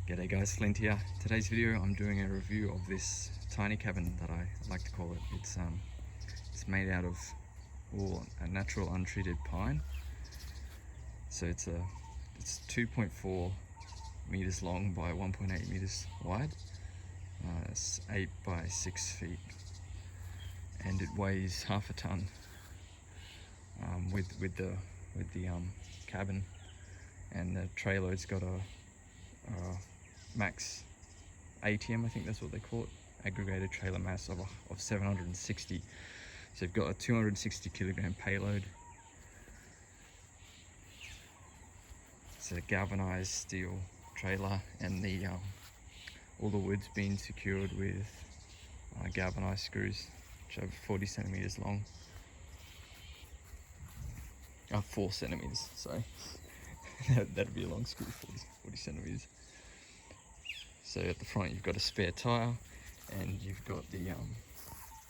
G'day guys, Flint here. Today's video I'm doing a review of this tiny cabin that I like to call it. It's made out of a natural untreated pine. So it's 2.4 meters long by 1.8 meters wide. It's 8 by 6 feet, and it weighs half a ton. With the cabin and the trailer, it's got a max ATM, I think that's what they call it, aggregated trailer mass of 760. So you've got a 260 kilogram payload. It's a galvanized steel trailer, and all the wood's been secured with galvanized screws, which are 40 centimeters long. 4 centimeters, sorry. That'd be a long screw, 40 centimeters. So at the front you've got a spare tire, and you've got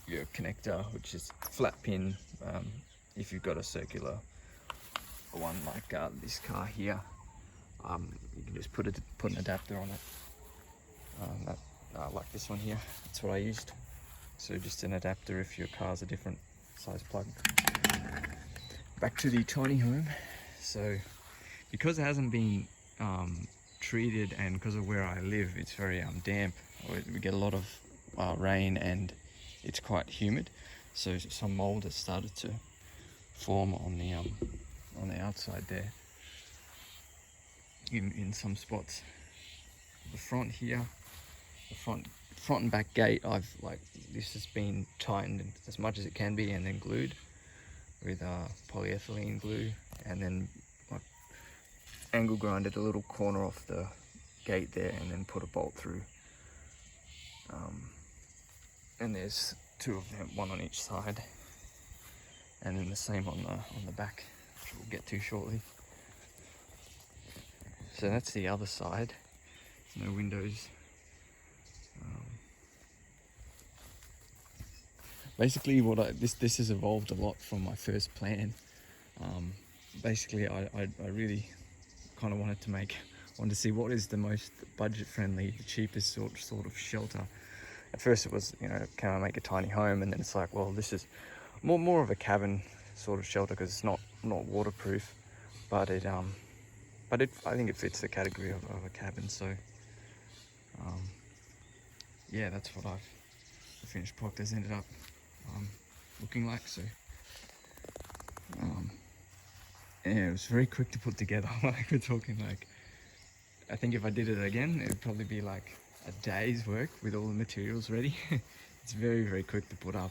your connector, which is flat pin. If you've got a circular one like this car here, you can just put an adapter on it. Like this one here, that's what I used. So just an adapter if your car's a different size plug. Back to the tiny home. So because it hasn't been treated, and because of where I live, it's very damp. We get a lot of rain, and it's quite humid, so some mold has started to form on the outside there in some spots. The front here, the front and back gate, this has been tightened as much as it can be and then glued with polyethylene glue, and then angle grinded a little corner off the gate there, and then put a bolt through. And there's 2 of them, 1 on each side, and then the same on the back, which we'll get to shortly. So that's the other side. No windows. Basically, this has evolved a lot from my first plan. Basically, I really kind of wanted to see what is the most budget-friendly, cheapest sort of shelter. At first it was, can I make a tiny home? And then it's like, well, this is more of a cabin sort of shelter, because it's not waterproof, but I think it fits the category of a cabin. So yeah, that's what the finished product has ended up looking like. So yeah, it was very quick to put together. We're talking I think if I did it again, it would probably be like a day's work with all the materials ready. It's very, very quick to put up.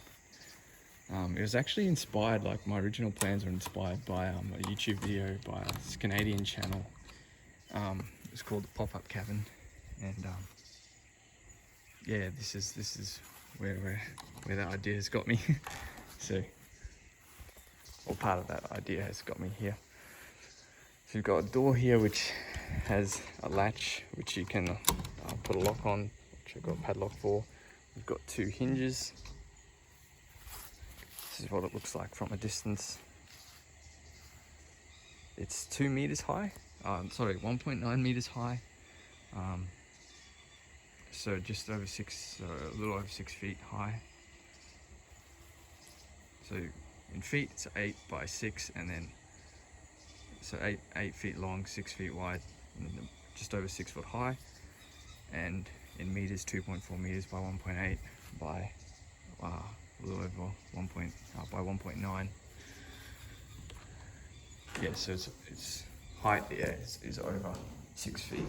It was actually inspired, my original plans were inspired by a YouTube video by this Canadian channel. It's called The Pop-Up Cabin, and yeah, this is where the idea has got me. So, or part of that idea has got me here. So you've got a door here which has a latch which you can put a lock on, which I've got a padlock for. We've got 2 hinges. This is what it looks like from a distance. It's 2 meters high. 1.9 meters high. So just over a little over 6 feet high. So in feet, it's 8 by 6, and then so 8 feet long, 6 feet wide, and just over 6 foot high. And in meters, 2.4 meters by 1.8 by a little over 1.9. Yeah, so its height is over 6 feet,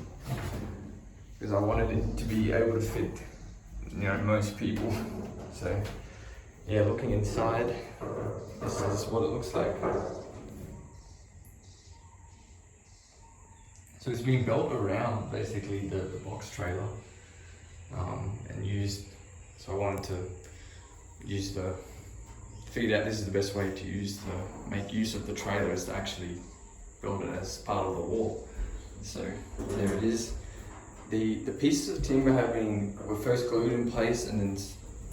because I wanted it to be able to fit most people. So yeah, looking inside, this is what it looks like. So it's been built around basically the box trailer, and used. So I wanted to figured out this is the best way to make use of the trailer, is to actually build it as part of the wall. So there it is. The pieces of timber were first glued in place, and then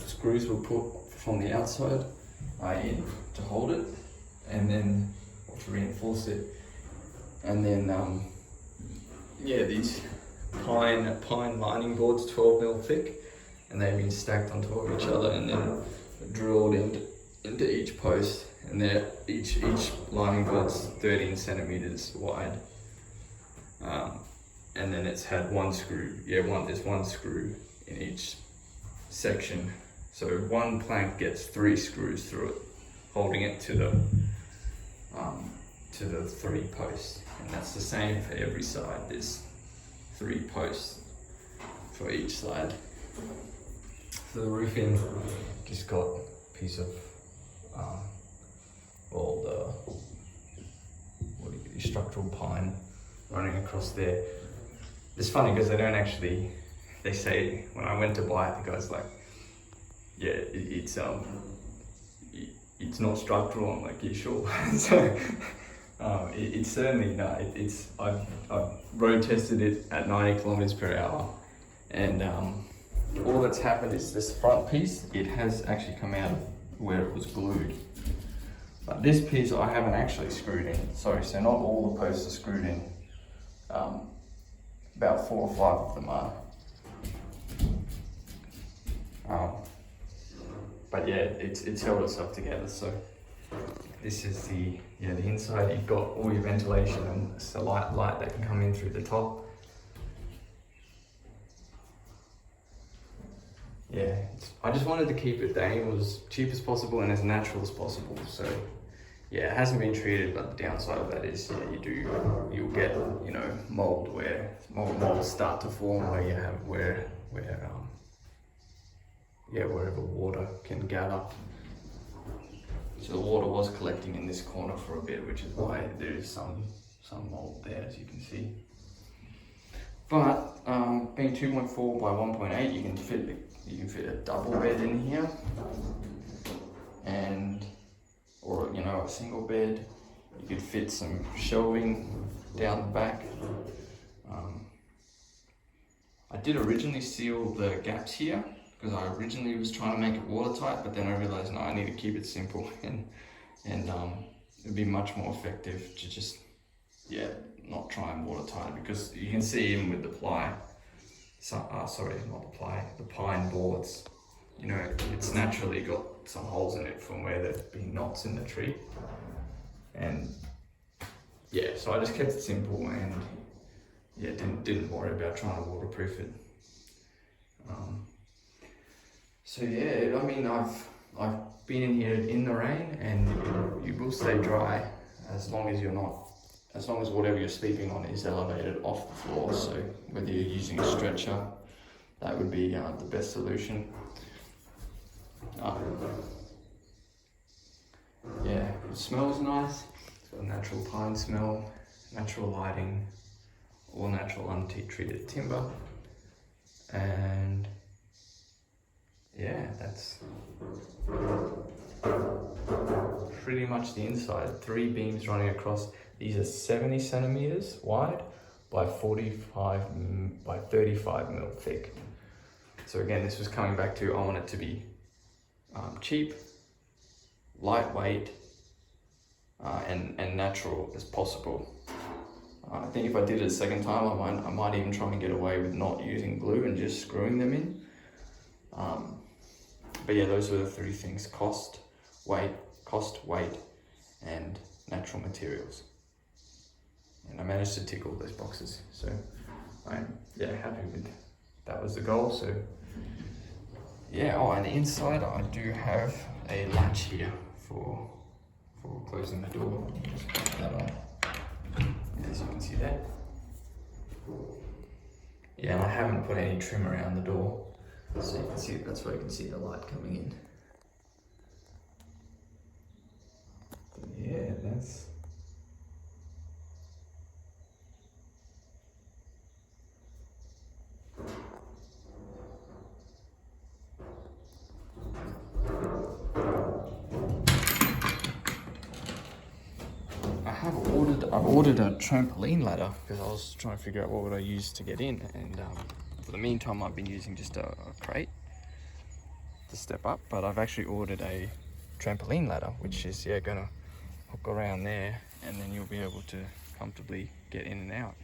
screws were put from the outside in to hold it, and then to reinforce it, and then yeah, these pine lining boards, 12 mil thick, and they've been stacked on top of each other and then drilled into each post. And they're each lining board's 13 centimeters wide. And then it's had one screw. There's one screw in each section. So one plank gets 3 screws through it, holding it to the 3 posts. And that's the same for every side. There's 3 posts for each side. So the roofing just got a piece of structural pine running across there. It's funny because they say when I went to buy it, the guy's like, yeah, it's not structural. I'm like, yeah, sure. So it's certainly not. I've road tested it at 90 kilometers per hour, and all that's happened is this front piece, it has actually come out of where it was glued. But this piece I haven't actually screwed in. Sorry, so not all the posts are screwed in. About 4 or 5 of them are. But yeah, it's held itself together. So this is the inside. You've got all your ventilation and it's the light that can come in through the top. Yeah, I just wanted to keep it the angle as cheap as possible and as natural as possible. So yeah, it hasn't been treated, but the downside of that is you'll get mold where molds start to form wherever water can gather. So the water was collecting in this corner for a bit, which is why there is some mold there, as you can see. But being 2.4 by 1.8, you can fit a double bed in here, or a single bed. You could fit some shelving down the back. I did originally seal the gaps here because I originally was trying to make it watertight, but then I realized no, I need to keep it simple and it'd be much more effective to just not try and watertight it, because you can see even with the ply. The pine boards, it's naturally got some holes in it from where there's been knots in the tree. And so I just kept it simple and didn't worry about trying to waterproof it. I mean, I've been in here in the rain and you will stay dry as long as whatever you're sleeping on is elevated off the floor. So whether you're using a stretcher, that would be the best solution. It smells nice. It's got a natural pine smell, natural lighting, all natural untreated timber. And that's pretty much the inside. 3 beams running across. These are 70 centimeters wide by 35 mil thick. So again, this was coming back to, I want it to be cheap, lightweight, and natural as possible. I think if I did it a second time, I might even try and get away with not using glue and just screwing them in. But yeah, those were the 3 things: cost, weight, and natural materials. And I managed to tick all those boxes. So I'm happy with that. Was the goal. So on the inside I do have a latch here for closing the door. Just put that on. As you can see there. And I haven't put any trim around the door, so you can see that's where you can see the light coming in. But that's. I've ordered a trampoline ladder because I was trying to figure out what would I use to get in, and for the meantime I've been using just a crate to step up, but I've actually ordered a trampoline ladder, which is gonna hook around there, and then you'll be able to comfortably get in and out.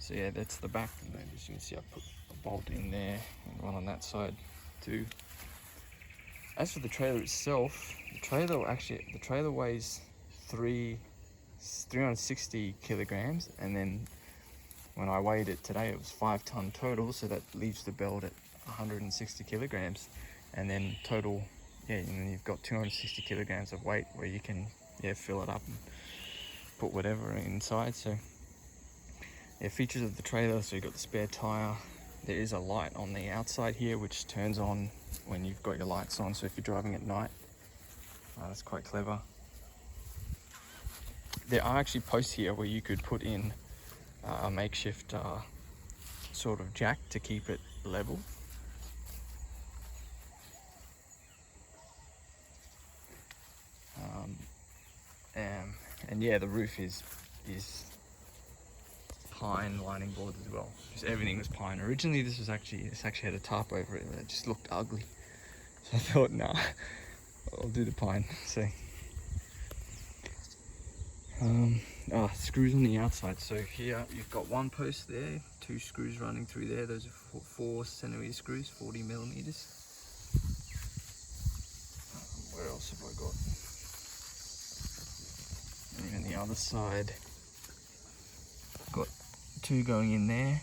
So yeah, that's the back, and then as you can see I put a bolt in there and one on that side too. As for the trailer itself, the trailer weighs 360 kilograms, and then when I weighed it today it was 5 ton total, so that leaves the belt at 160 kilograms, and then total, yeah, and then you've got 260 kilograms of weight where you can, yeah, fill it up and put whatever inside. So yeah, features of the trailer, so you've got the spare tire. There is a light on the outside here which turns on when you've got your lights on, so if you're driving at night, that's quite clever. There are actually posts here where you could put in a makeshift sort of jack to keep it level. And yeah, the roof is pine lining boards as well. Just everything was pine. Originally this actually had a tarp over it, but it just looked ugly. So I thought, nah, I'll do the pine. So screws on the outside. So here you've got one post there, 2 screws running through there. Those are 4 centimeter screws, 40 millimeters. Where else have I got? And then the other side, got 2 going in there.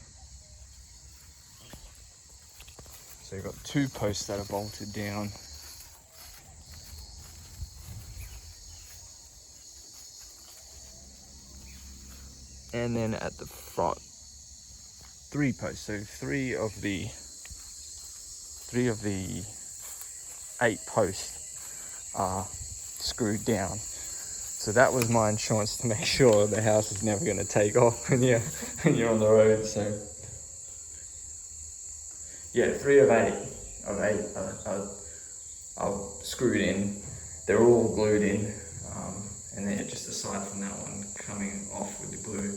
So you've got 2 posts that are bolted down. And then at the front, 3 posts. So 3 of the 8 posts are screwed down. So that was my insurance to make sure the house is never going to take off when you're on the road. So yeah, 3 of 8 are screwed in. They're all glued in, and then just aside from that one coming off with the glue.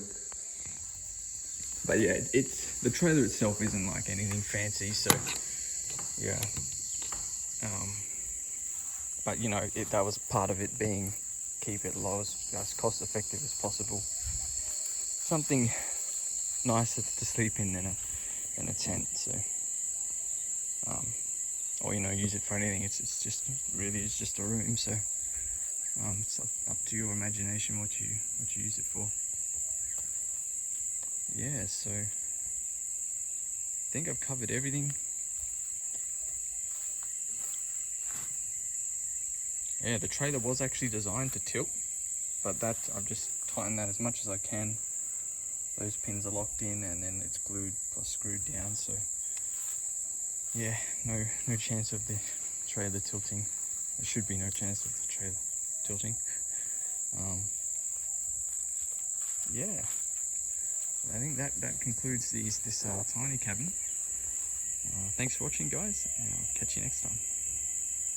But yeah, the trailer itself isn't like anything fancy, so yeah. But you know, that was part of it being keep it low as cost effective as possible. Something nicer to sleep in than a tent. So, or you know, use it for anything. It's just a room. So, it's up to your imagination what you use it for. Yeah. So, I think I've covered everything. Yeah, the trailer was actually designed to tilt, but I've just tightened that as much as I can. Those pins are locked in, and then it's glued or screwed down. So yeah, no chance of the trailer tilting. There should be no chance of the trailer tilting. Yeah, I think that concludes this tiny cabin. Thanks for watching, guys, and I'll catch you next time.